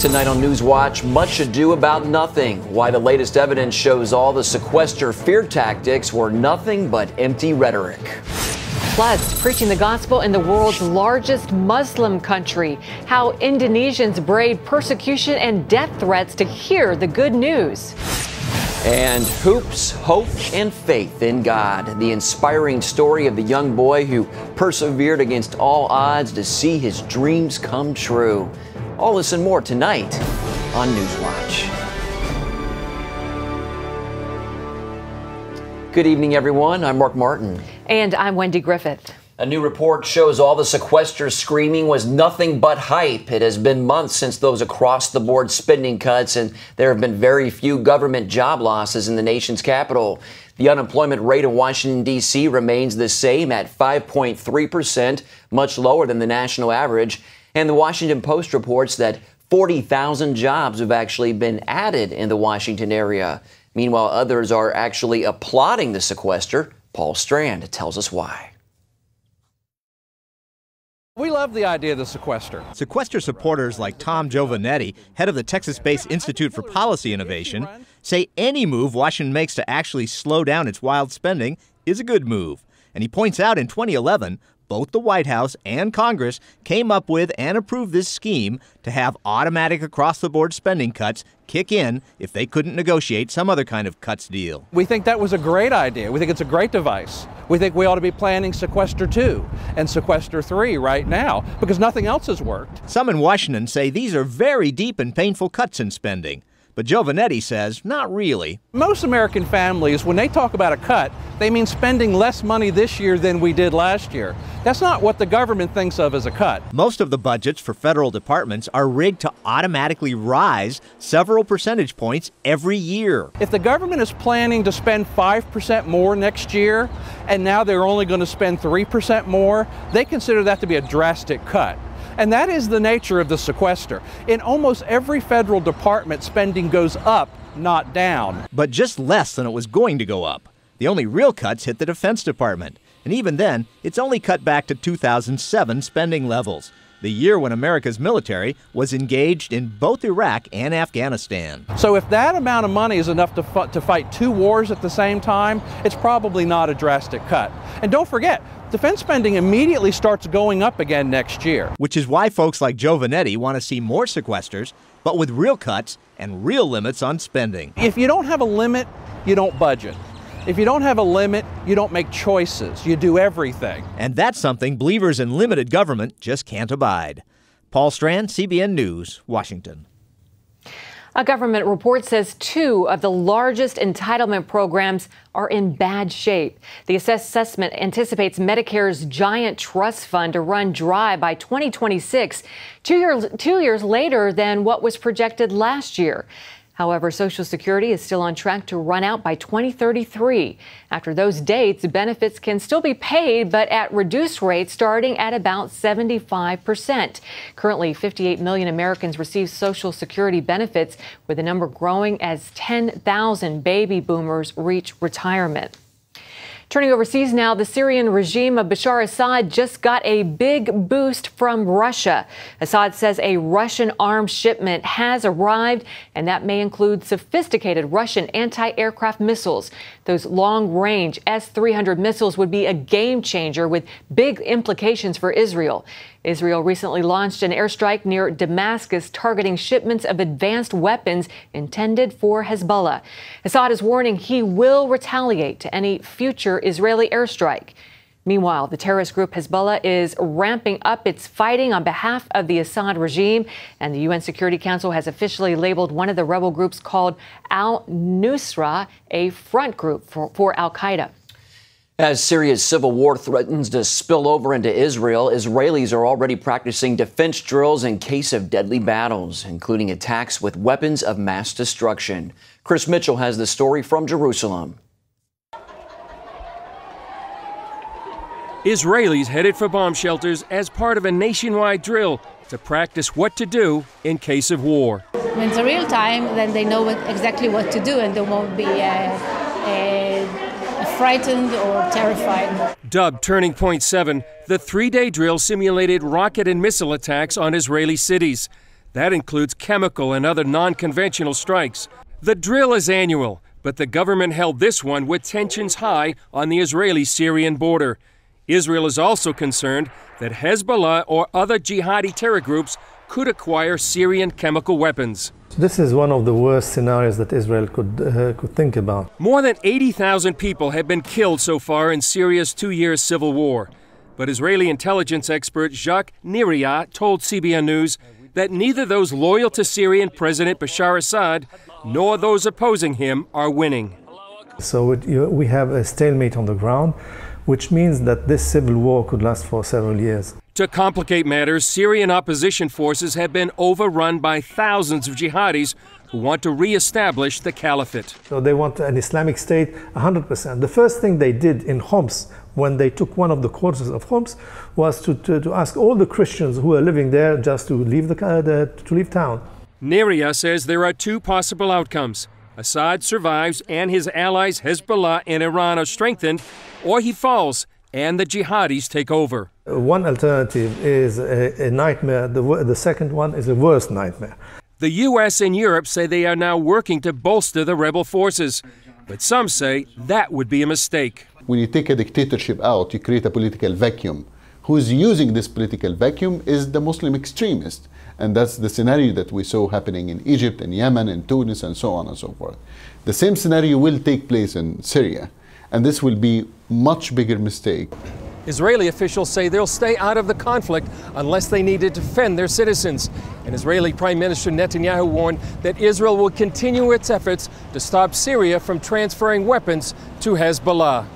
Tonight on NewsWatch, much ado about nothing. Why the latest evidence shows all the sequester fear tactics were nothing but empty rhetoric. Plus, preaching the gospel in the world's largest Muslim country. How Indonesians brave persecution and death threats to hear the good news. And hoops, hope, and faith in God. The inspiring story of the young boy who persevered against all odds to see his dreams come true. All this and more tonight on NewsWatch. Good evening, everyone. I'm Mark Martin. And I'm Wendy Griffith. A new report shows all the sequester screaming was nothing but hype. It has been months since those across-the-board spending cuts, and there have been very few government job losses in the nation's capital. The unemployment rate in Washington, D.C. remains the same at 5.3%, much lower than the national average. And the Washington Post reports that 40,000 jobs have actually been added in the Washington area. Meanwhile, others are actually applauding the sequester. Paul Strand tells us why. We love the idea of the sequester. Sequester supporters like Tom Giovanetti, head of the Texas-based Institute for Policy Innovation, say any move Washington makes to actually slow down its wild spending is a good move. And he points out in 2011, both the White House and Congress came up with and approved this scheme to have automatic across-the-board spending cuts kick in if they couldn't negotiate some other kind of cuts deal. We think that was a great idea. We think it's a great device. We think we ought to be planning sequester 2 and sequester 3 right now because nothing else has worked. Some in Washington say these are very deep and painful cuts in spending. But Giovanetti says not really. Most American families, when they talk about a cut, they mean spending less money this year than we did last year. That's not what the government thinks of as a cut. Most of the budgets for federal departments are rigged to automatically rise several percentage points every year. If the government is planning to spend 5% more next year, and now they're only going to spend 3% more, they consider that to be a drastic cut. And that is the nature of the sequester. In almost every federal department, spending goes up, not down. But just less than it was going to go up. The only real cuts hit the Defense Department. And even then, it's only cut back to 2007 spending levels, the year when America's military was engaged in both Iraq and Afghanistan. So if that amount of money is enough to fight 2 wars at the same time, it's probably not a drastic cut. And don't forget, defense spending immediately starts going up again next year. Which is why folks like Giovanetti want to see more sequesters, but with real cuts and real limits on spending. If you don't have a limit, you don't budget. If you don't have a limit, you don't make choices. You do everything. And that's something believers in limited government just can't abide. Paul Strand, CBN News, Washington. A government report says 2 of the largest entitlement programs are in bad shape. The assessment anticipates Medicare's giant trust fund to run dry by 2026, 2 years later than what was projected last year. However, Social Security is still on track to run out by 2033. After those dates, benefits can still be paid, but at reduced rates starting at about 75%. Currently, 58 million Americans receive Social Security benefits, with the number growing as 10,000 baby boomers reach retirement. Turning overseas now, the Syrian regime of Bashar Assad just got a big boost from Russia. Assad says a Russian arms shipment has arrived, and that may include sophisticated Russian anti-aircraft missiles. Those long-range S-300 missiles would be a game changer with big implications for Israel. Israel recently launched an airstrike near Damascus targeting shipments of advanced weapons intended for Hezbollah. Assad is warning he will retaliate to any future Israeli airstrike. Meanwhile, the terrorist group Hezbollah is ramping up its fighting on behalf of the Assad regime, and the UN Security Council has officially labeled one of the rebel groups called al-Nusra a front group for al-Qaeda. As Syria's civil war threatens to spill over into Israel, Israelis are already practicing defense drills in case of deadly battles, including attacks with weapons of mass destruction. Chris Mitchell has the story from Jerusalem. Israelis headed for bomb shelters as part of a nationwide drill to practice what to do in case of war. When it's a real time, then they know exactly what to do and they won't be frightened or terrified. Dubbed Turning Point 7, the 3-day drill simulated rocket and missile attacks on Israeli cities. That includes chemical and other non-conventional strikes. The drill is annual, but the government held this one with tensions high on the Israeli-Syrian border. Israel is also concerned that Hezbollah or other jihadi terror groups could acquire Syrian chemical weapons. This is one of the worst scenarios that Israel could think about. More than 80,000 people have been killed so far in Syria's 2-year civil war. But Israeli intelligence expert Jacques Niria told CBN News that neither those loyal to Syrian President Bashar Assad nor those opposing him are winning. So we have a stalemate on the ground, which means that this civil war could last for several years. To complicate matters, Syrian opposition forces have been overrun by thousands of jihadis who want to re-establish the caliphate. So they want an Islamic State 100%. The first thing they did in Homs, when they took one of the quarters of Homs, was to ask all the Christians who are living there just to leave town. Niria says there are two possible outcomes. Assad survives and his allies Hezbollah and Iran are strengthened, or he falls and the jihadis take over. One alternative is a nightmare. The second one is a worse nightmare. The U.S. and Europe say they are now working to bolster the rebel forces, but some say that would be a mistake. When you take a dictatorship out, you create a political vacuum. Who's using this political vacuum is the Muslim extremist. And that's the scenario that we saw happening in Egypt and Yemen and Tunis and so on and so forth. The same scenario will take place in Syria, and this will be a much bigger mistake. Israeli officials say they'll stay out of the conflict unless they need to defend their citizens. And Israeli Prime Minister Netanyahu warned that Israel will continue its efforts to stop Syria from transferring weapons to Hezbollah.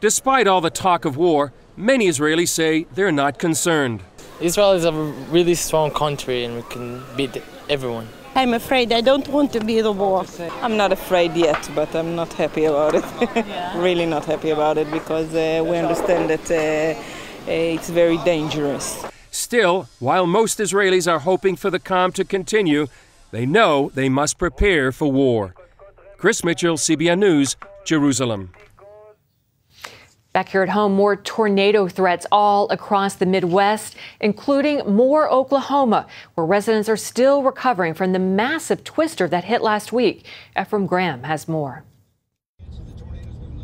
Despite all the talk of war, many Israelis say they're not concerned. Israel is a really strong country and we can beat everyone. I'm afraid. I don't want to be the war. I'm not afraid yet, but I'm not happy about it. Really not happy about it because we understand that it's very dangerous. Still, while most Israelis are hoping for the calm to continue, they know they must prepare for war. Chris Mitchell, CBN News, Jerusalem. Back here at home, more tornado threats all across the Midwest, including Moore, Oklahoma, where residents are still recovering from the massive twister that hit last week. Ephraim Graham has more.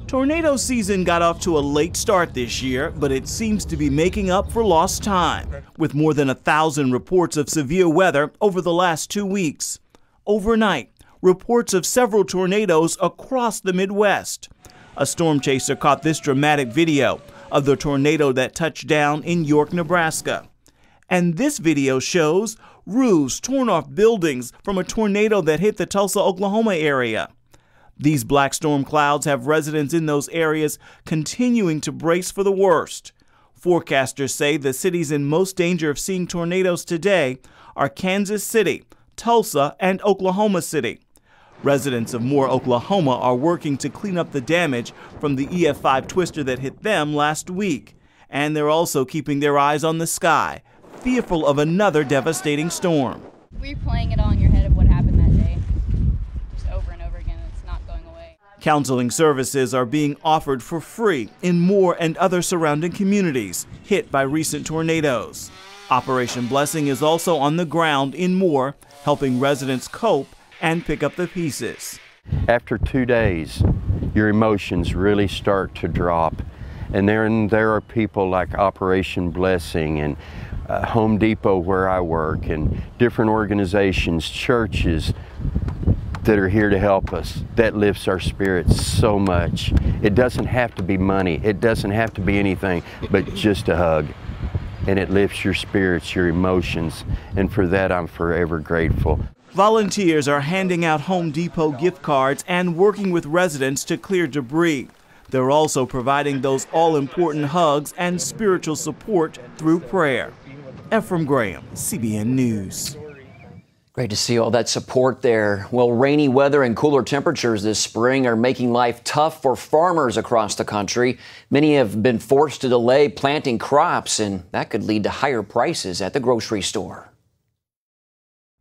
Tornado season got off to a late start this year, but it seems to be making up for lost time, with more than 1,000 reports of severe weather over the last 2 weeks. Overnight, reports of several tornadoes across the Midwest. A storm chaser caught this dramatic video of the tornado that touched down in York, Nebraska. And this video shows roofs torn off buildings from a tornado that hit the Tulsa, Oklahoma area. These black storm clouds have residents in those areas continuing to brace for the worst. Forecasters say the cities in most danger of seeing tornadoes today are Kansas City, Tulsa, and Oklahoma City. Residents of Moore, Oklahoma are working to clean up the damage from the EF5 twister that hit them last week. And they're also keeping their eyes on the sky, fearful of another devastating storm. We're playing it all in your head of what happened that day. Just over and over again, it's not going away. Counseling services are being offered for free in Moore and other surrounding communities hit by recent tornadoes. Operation Blessing is also on the ground in Moore, helping residents cope and pick up the pieces. After 2 days, your emotions really start to drop. And there are people like Operation Blessing and Home Depot where I work and different organizations, churches that are here to help us. That lifts our spirits so much. It doesn't have to be money. It doesn't have to be anything but just a hug. And it lifts your spirits, your emotions. And for that, I'm forever grateful. Volunteers are handing out Home Depot gift cards and working with residents to clear debris. They're also providing those all-important hugs and spiritual support through prayer. Ephraim Graham, CBN News. Great to see all that support there. Well, rainy weather and cooler temperatures this spring are making life tough for farmers across the country. Many have been forced to delay planting crops, and that could lead to higher prices at the grocery store.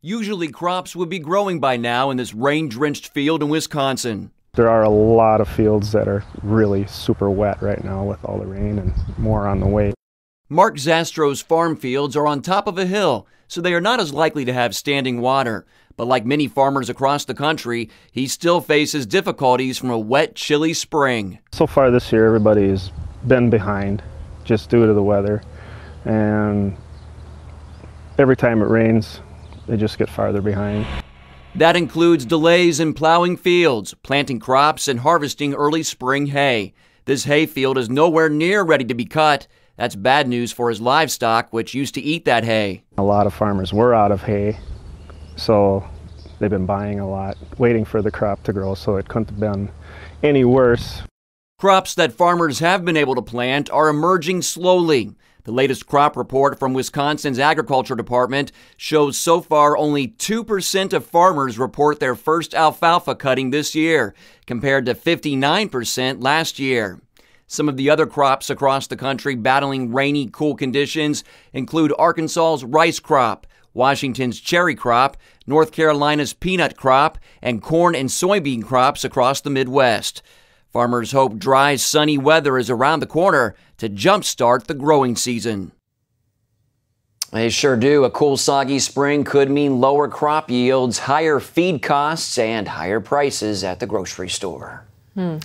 Usually crops would be growing by now in this rain-drenched field in Wisconsin. There are a lot of fields that are really super wet right now with all the rain and more on the way. Mark Zastro's farm fields are on top of a hill, so they are not as likely to have standing water. But like many farmers across the country, he still faces difficulties from a wet, chilly spring. So far this year, everybody's been behind just due to the weather. And every time it rains, they just get farther behind. That includes delays in plowing fields, planting crops, and harvesting early spring hay. This hay field is nowhere near ready to be cut. That's bad news for his livestock, which used to eat that hay. A lot of farmers were out of hay, so they've been buying a lot, waiting for the crop to grow, so it couldn't have been any worse. Crops that farmers have been able to plant are emerging slowly. The latest crop report from Wisconsin's Agriculture Department shows so far only 2% of farmers report their first alfalfa cutting this year, compared to 59% last year. Some of the other crops across the country battling rainy, cool conditions include Arkansas's rice crop, Washington's cherry crop, North Carolina's peanut crop, and corn and soybean crops across the Midwest. Farmers hope dry, sunny weather is around the corner to jumpstart the growing season. They sure do. A cool, soggy spring could mean lower crop yields, higher feed costs, and higher prices at the grocery store.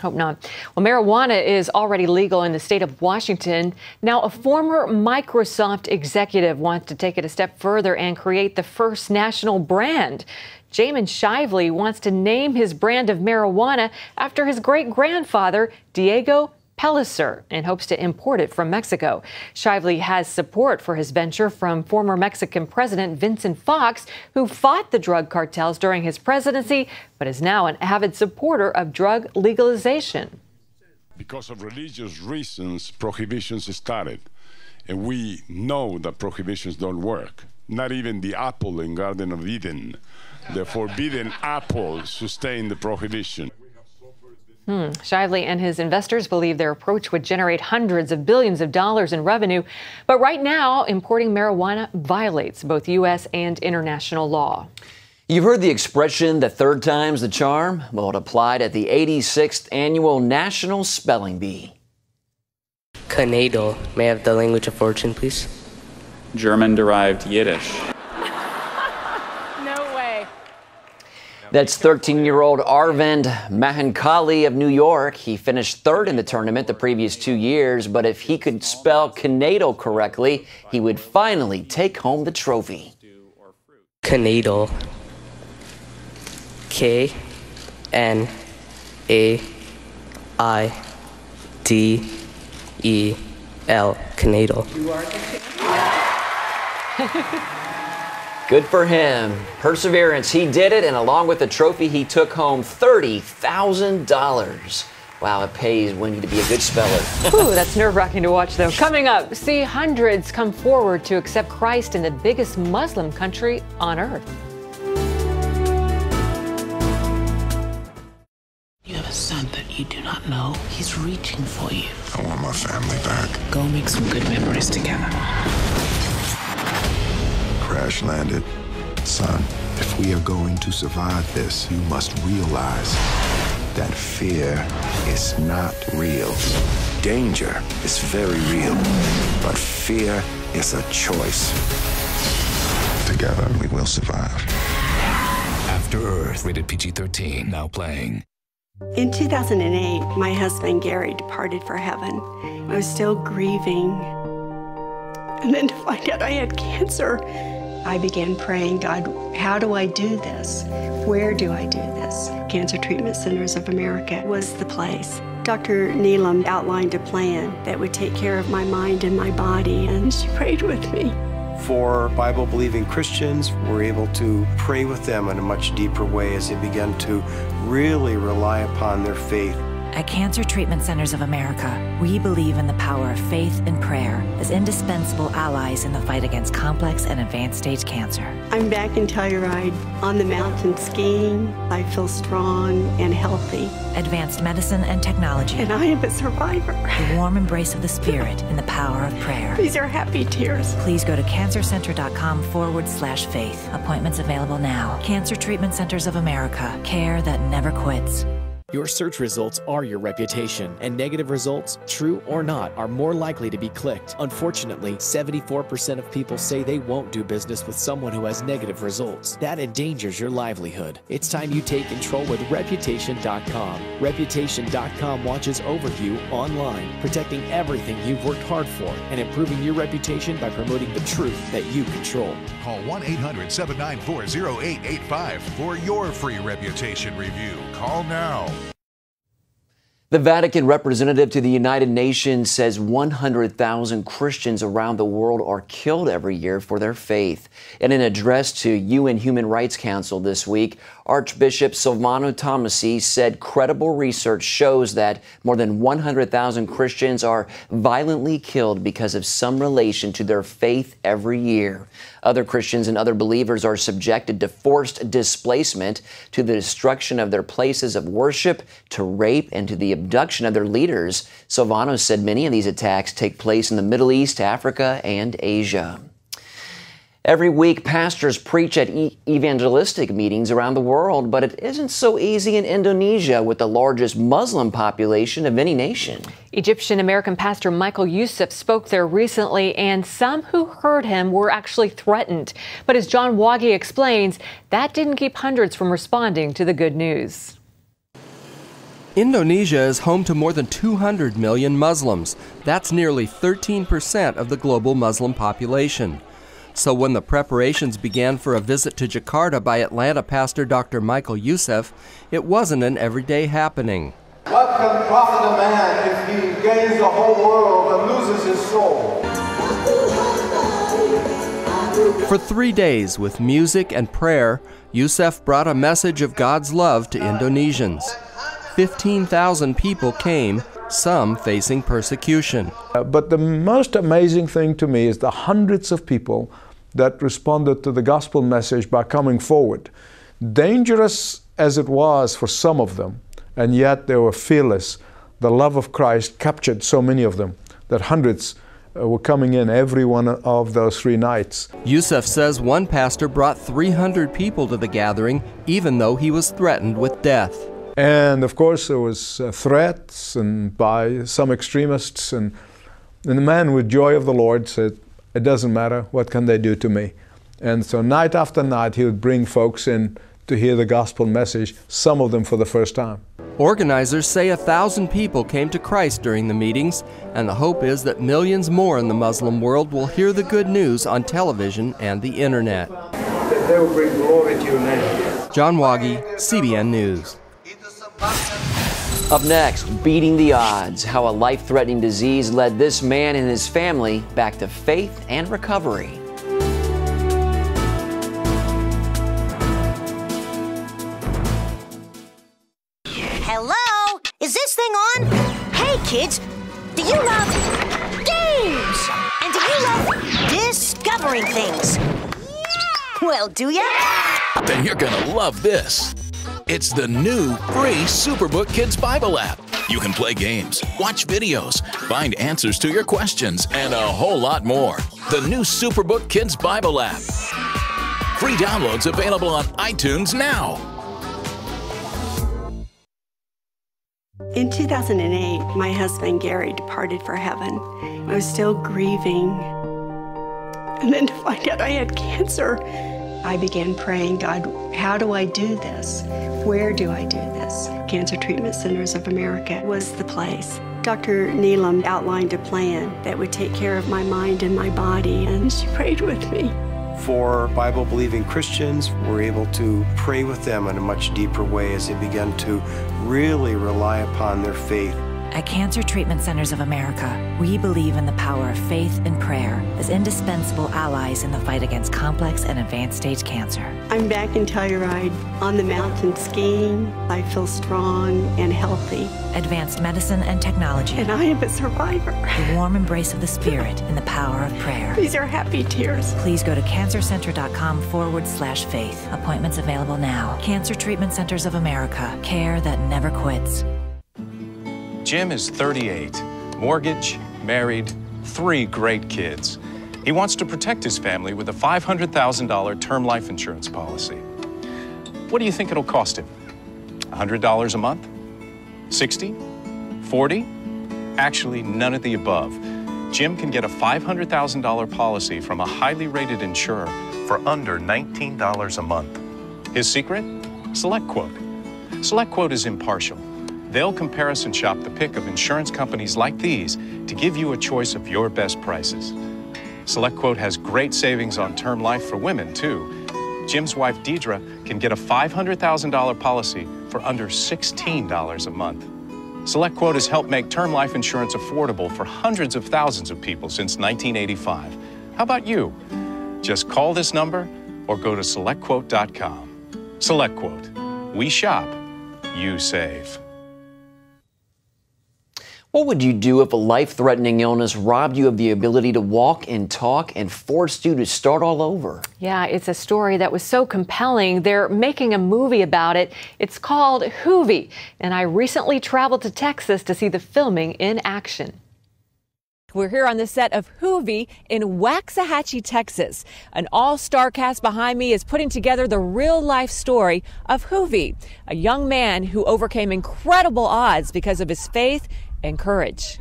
Hope not. Well, marijuana is already legal in the state of Washington. Now, a former Microsoft executive wants to take it a step further and create the first national brand. Jamin Shively wants to name his brand of marijuana after his great-grandfather, Diego Pellicer, and hopes to import it from Mexico. Shively has support for his venture from former Mexican President Vincent Fox, who fought the drug cartels during his presidency, but is now an avid supporter of drug legalization. Because of religious reasons, prohibitions started. And we know that prohibitions don't work. Not even the apple in Garden of Eden. The forbidden apple sustained the prohibition. Shively and his investors believe their approach would generate hundreds of billions of dollars in revenue. But right now, importing marijuana violates both U.S. and international law. You've heard the expression, the third time's the charm? Well, it applied at the 86th Annual National Spelling Bee. Canado. May I have the language of fortune, please? German-derived Yiddish. That's 13-year-old Arvind Mahankali of New York. He finished third in the tournament the previous 2 years, but if he could spell Canado correctly, he would finally take home the trophy. Canado. K-N-A-I-D-E-L. Canado. Good for him. Perseverance. He did it, and along with the trophy, he took home $30,000. Wow, it pays when you to be a good speller. Ooh, that's nerve-wracking to watch, though. Coming up, see hundreds come forward to accept Christ in the biggest Muslim country on earth. You have a son that you do not know. He's reaching for you. I want my family back. Go make some good memories together. Crash landed. Son, if we are going to survive this, you must realize that fear is not real. Danger is very real, but fear is a choice. Together, we will survive. After Earth, rated PG-13, now playing. In 2008, my husband Gary departed for heaven. I was still grieving. And then to find out I had cancer, I began praying, God, how do I do this? Where do I do this? Cancer Treatment Centers of America was the place. Dr. Neelam outlined a plan that would take care of my mind and my body, and she prayed with me. For Bible-believing Christians, we're able to pray with them in a much deeper way as they begin to really rely upon their faith. At Cancer Treatment Centers of America, we believe in the power of faith and prayer as indispensable allies in the fight against complex and advanced stage cancer. I'm back in Telluride on the mountain skiing. I feel strong and healthy. Advanced medicine and technology. And I am a survivor. The warm embrace of the spirit and the power of prayer. These are happy tears. Please go to cancercenter.com/faith. Appointments available now. Cancer Treatment Centers of America. Care that never quits. Your search results are your reputation, and negative results, true or not, are more likely to be clicked. Unfortunately, 74% of people say they won't do business with someone who has negative results. That endangers your livelihood. It's time you take control with Reputation.com. Reputation.com watches over you online, protecting everything you've worked hard for and improving your reputation by promoting the truth that you control. Call 1-800-794-0885 for your free reputation review. Call now. The Vatican representative to the United Nations says 100,000 Christians around the world are killed every year for their faith. In an address to UN Human Rights Council this week, Archbishop Silvano Tomasi said credible research shows that more than 100,000 Christians are violently killed because of some relation to their faith every year. Other Christians and other believers are subjected to forced displacement, to the destruction of their places of worship, to rape, and to the abduction of their leaders. Silvano said many of these attacks take place in the Middle East, Africa, and Asia. Every week, pastors preach at evangelistic meetings around the world, but it isn't so easy in Indonesia with the largest Muslim population of any nation. Egyptian-American pastor Michael Youssef spoke there recently, and some who heard him were actually threatened. But as John Wagi explains, that didn't keep hundreds from responding to the good news. Indonesia is home to more than 200 million Muslims. That's nearly 13% of the global Muslim population. So when the preparations began for a visit to Jakarta by Atlanta pastor Dr. Michael Youssef, it wasn't an everyday happening. What can profit a man if he gains the whole world and loses his soul? For 3 days, with music and prayer, Youssef brought a message of God's love to Indonesians. 15,000 people came, some facing persecution. But the most amazing thing to me is the hundreds of people that responded to the gospel message by coming forward. Dangerous as it was for some of them, and yet they were fearless. The love of Christ captured so many of them that hundreds were coming in every one of those 3 nights. Youssef says one pastor brought 300 people to the gathering, even though he was threatened with death. And of course there was threats and by some extremists, and the man with joy of the Lord said, it doesn't matter, what can they do to me? And so night after night he would bring folks in to hear the gospel message, some of them for the first time. Organizers say 1,000 people came to Christ during the meetings, and the hope is that millions more in the Muslim world will hear the good news on television and the internet. That they will bring glory to your name. John Wagi, CBN News. Up next, beating the odds, how a life-threatening disease led this man and his family back to faith and recovery. Hello? Is this thing on? Hey kids, do you love games? And do you love discovering things? Well, do ya? Then you're gonna love this. It's the new free Superbook Kids Bible app. You can play games, watch videos, find answers to your questions, and a whole lot more. The new Superbook Kids Bible app. Free downloads available on iTunes now. In 2008, my husband Gary departed for heaven. I was still grieving. And then to find out I had cancer, I began praying, God, how do I do this? Where do I do this? Cancer Treatment Centers of America was the place. Dr. Neelam outlined a plan that would take care of my mind and my body, and she prayed with me. For Bible-believing Christians, we're able to pray with them in a much deeper way as they begin to really rely upon their faith. At Cancer Treatment Centers of America, we believe in the power of faith and prayer as indispensable allies in the fight against complex and advanced stage cancer. I'm back in Telluride on the mountain skiing. I feel strong and healthy. Advanced medicine and technology. And I am a survivor. The warm embrace of the Spirit and the power of prayer. These are happy tears. Please go to cancercenter.com/faith. Appointments available now. Cancer Treatment Centers of America. Care that never quits. Jim is 38, mortgage, married, 3 great kids. He wants to protect his family with a $500,000 term life insurance policy. What do you think it'll cost him? $100 a month? 60? 40? Actually, none of the above. Jim can get a $500,000 policy from a highly rated insurer for under $19 a month. His secret? SelectQuote. SelectQuote is impartial. They'll comparison shop the pick of insurance companies like these to give you a choice of your best prices. SelectQuote has great savings on term life for women, too. Jim's wife, Deidre, can get a $500,000 policy for under $16 a month. SelectQuote has helped make term life insurance affordable for hundreds of thousands of people since 1985. How about you? Just call this number or go to SelectQuote.com. SelectQuote. We shop, you save. What would you do if a life-threatening illness robbed you of the ability to walk and talk and forced you to start all over? Yeah, it's a story that was so compelling. They're making a movie about it. It's called Hoovy, and I recently traveled to Texas to see the filming in action. We're here on the set of Hoovy in Waxahachie, Texas. An all-star cast behind me is putting together the real-life story of Hoovy, a young man who overcame incredible odds because of his faith and courage.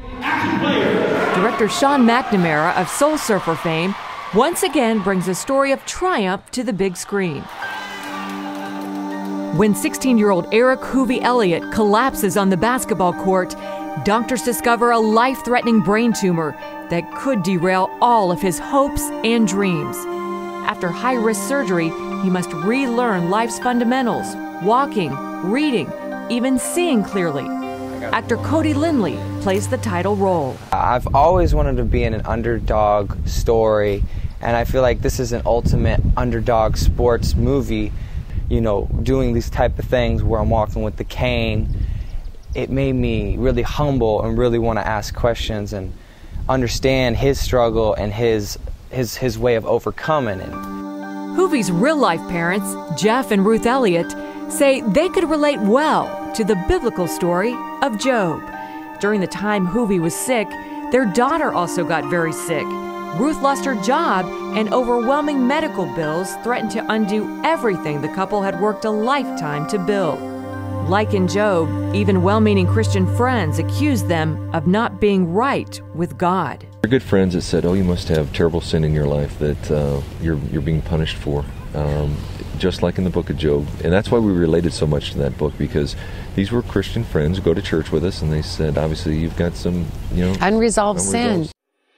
Director Sean McNamara of Soul Surfer fame once again brings a story of triumph to the big screen. When 16-year-old Eric Hoovy Elliott collapses on the basketball court, doctors discover a life-threatening brain tumor that could derail all of his hopes and dreams. After high-risk surgery, he must relearn life's fundamentals: walking, reading, even seeing clearly. Actor Cody Lindley plays the title role. I've always wanted to be in an underdog story, and I feel like this is an ultimate underdog sports movie. You know, doing these type of things where I'm walking with the cane, it made me really humble and really want to ask questions and understand his struggle and his way of overcoming it. Hoovy's real-life parents, Jeff and Ruth Elliott, say they could relate well to the biblical story of Job. During the time Hoovy was sick, their daughter also got very sick. Ruth lost her job, and overwhelming medical bills threatened to undo everything the couple had worked a lifetime to build. Like in Job, even well-meaning Christian friends accused them of not being right with God. They're good friends that said, "Oh, you must have terrible sin in your life that you're being punished for," just like in the book of Job. And that's why we related so much to that book, because these were Christian friends who go to church with us, and they said, obviously, you've got some, unresolved sin.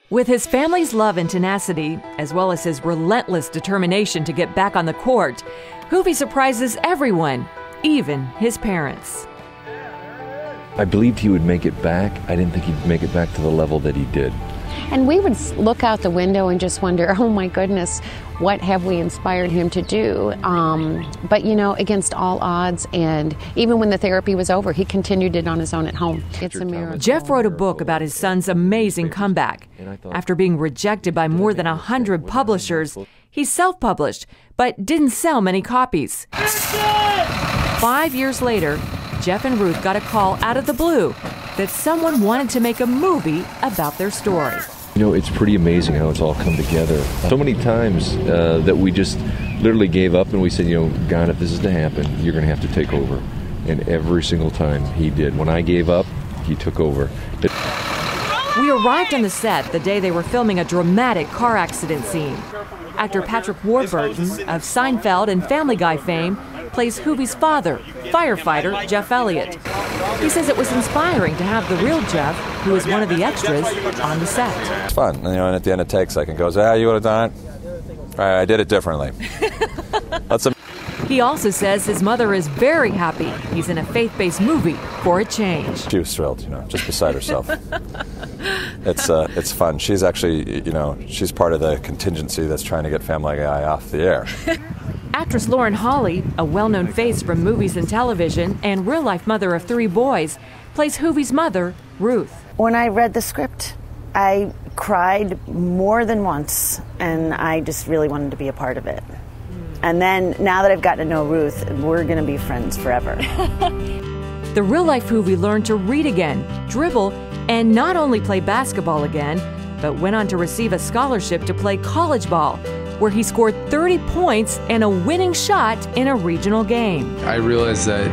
With his family's love and tenacity, as well as his relentless determination to get back on the court, Hoovy surprises everyone, even his parents. I believed he would make it back. I didn't think he'd make it back to the level that he did. And we would look out the window and just wonder, oh my goodness, what have we inspired him to do? But against all odds, and even when the therapy was over, he continued it on his own at home. It's a miracle. Jeff wrote a book about his son's amazing comeback. After being rejected by more than 100 publishers, he self-published, but didn't sell many copies. 5 years later, Jeff and Ruth got a call out of the blue that someone wanted to make a movie about their story. It's pretty amazing how it's all come together. So many times that we just literally gave up and we said, God, if this is to happen, you're going to have to take over. And every single time he did. When I gave up, he took over. We arrived on the set the day they were filming a dramatic car accident scene. Actor Patrick Warburton of Seinfeld and Family Guy fame plays Hoovy's father, firefighter Jeff Elliott. He says it was inspiring to have the real Jeff, who is one of the extras, on the set. It's fun, and at the end it takes, I can go, you would have done it? I did it differently. He also says his mother is very happy he's in a faith-based movie for a change. She was thrilled, just beside herself. It's fun. She's actually, she's part of the contingency that's trying to get Family Guy off the air. Actress Lauren Holly, a well-known face from movies and television and real-life mother of 3 boys, plays Hoovy's mother, Ruth. When I read the script, I cried more than once, and I just really wanted to be a part of it. And then, now that I've gotten to know Ruth, we're going to be friends forever. The real-life Hoovy learned to read again, dribble, and not only play basketball again, but went on to receive a scholarship to play college ball, where he scored 30 points and a winning shot in a regional game. I realized that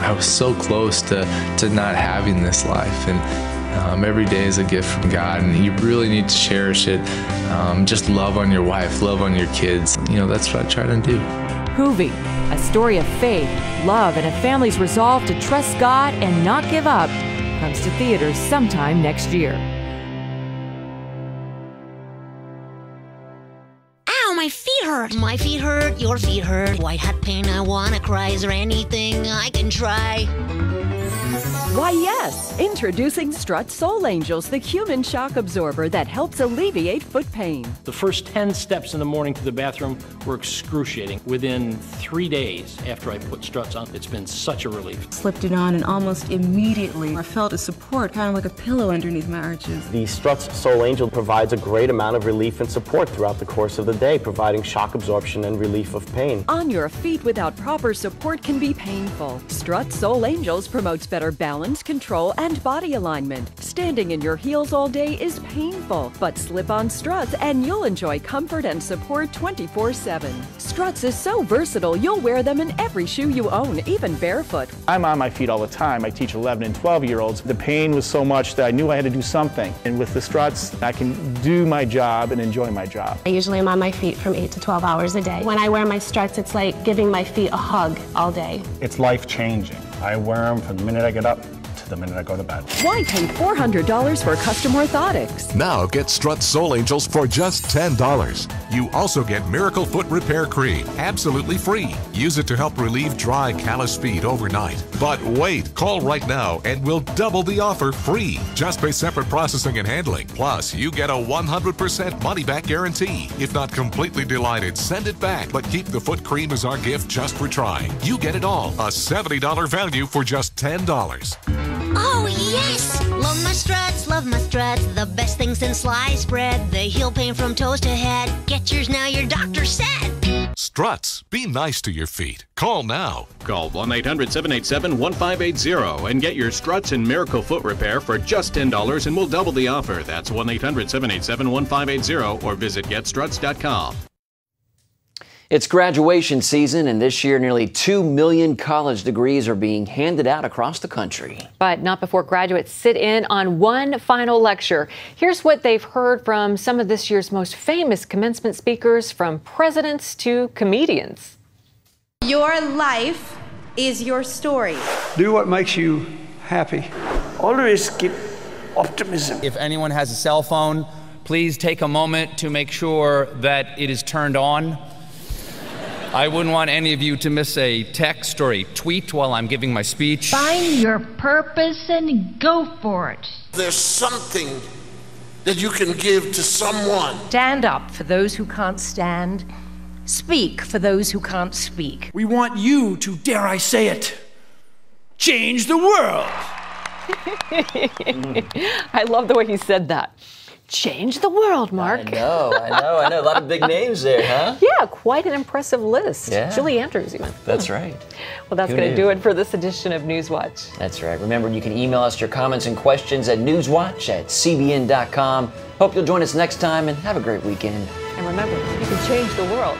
I was so close to not having this life, and every day is a gift from God, and you really need to cherish it. Just love on your wife, love on your kids. You know, that's what I try to do. Hoovy, a story of faith, love, and a family's resolve to trust God and not give up, comes to theaters sometime next year. Ow, my feet hurt. My feet hurt, your feet hurt. White hot pain, I wanna cry. Is there anything I can try? Why, yes! Introducing Strut Soul Angels, the human shock absorber that helps alleviate foot pain. The first 10 steps in the morning to the bathroom were excruciating. Within 3 days after I put Struts on, it's been such a relief. Slipped it on and almost immediately I felt a support, kind of like a pillow underneath my arches. The Struts Soul Angel provides a great amount of relief and support throughout the course of the day, providing shock absorption and relief of pain. On your feet without proper support can be painful. Strut Soul Angels promotes better balance, control, and body alignment. Standing in your heels all day is painful, but slip on Struts and you'll enjoy comfort and support 24/7. Struts is so versatile, you'll wear them in every shoe you own, even barefoot. I'm on my feet all the time. I teach 11 and 12-year-olds. The pain was so much that I knew I had to do something. And with the Struts, I can do my job and enjoy my job. I usually am on my feet from 8 to 12 hours a day. When I wear my Struts, it's like giving my feet a hug all day. It's life-changing. I wear them from the minute I get up to the minute I go to bed. Why pay $400 for custom orthotics? Now get Struts Soul Angels for just $10. You also get Miracle Foot Repair Cream, absolutely free. Use it to help relieve dry, calloused feet overnight. But wait, call right now and we'll double the offer free. Just pay separate processing and handling. Plus, you get a 100% money-back guarantee. If not completely delighted, send it back. But keep the foot cream as our gift just for trying. You get it all. A $70 value for just $10. Oh, yes! Love my Struts, the best thing since sliced bread. They heal pain from toes to head. Get yours now, your doctor said. Struts, be nice to your feet. Call now. Call 1-800-787-1580 and get your Struts and Miracle Foot Repair for just $10 and we'll double the offer. That's 1-800-787-1580 or visit getstruts.com. It's graduation season, and this year nearly 2 million college degrees are being handed out across the country. But not before graduates sit in on one final lecture. Here's what they've heard from some of this year's most famous commencement speakers, from presidents to comedians. Your life is your story. Do what makes you happy. Always keep optimism. If anyone has a cell phone, please take a moment to make sure that it is turned on. I wouldn't want any of you to miss a text or a tweet while I'm giving my speech. Find your purpose and go for it. There's something that you can give to someone. Stand up for those who can't stand. Speak for those who can't speak. We want you to, dare I say it, change the world. I love the way he said that. Change the world, Mark. I know. A lot of big names there, huh? Yeah, quite an impressive list. Yeah. Julie Andrews, even. That's right. Well, that's going to do it for this edition of Newswatch. That's right. Remember, you can email us your comments and questions at newswatch@cbn.com. Hope you'll join us next time and have a great weekend. And remember, you can change the world.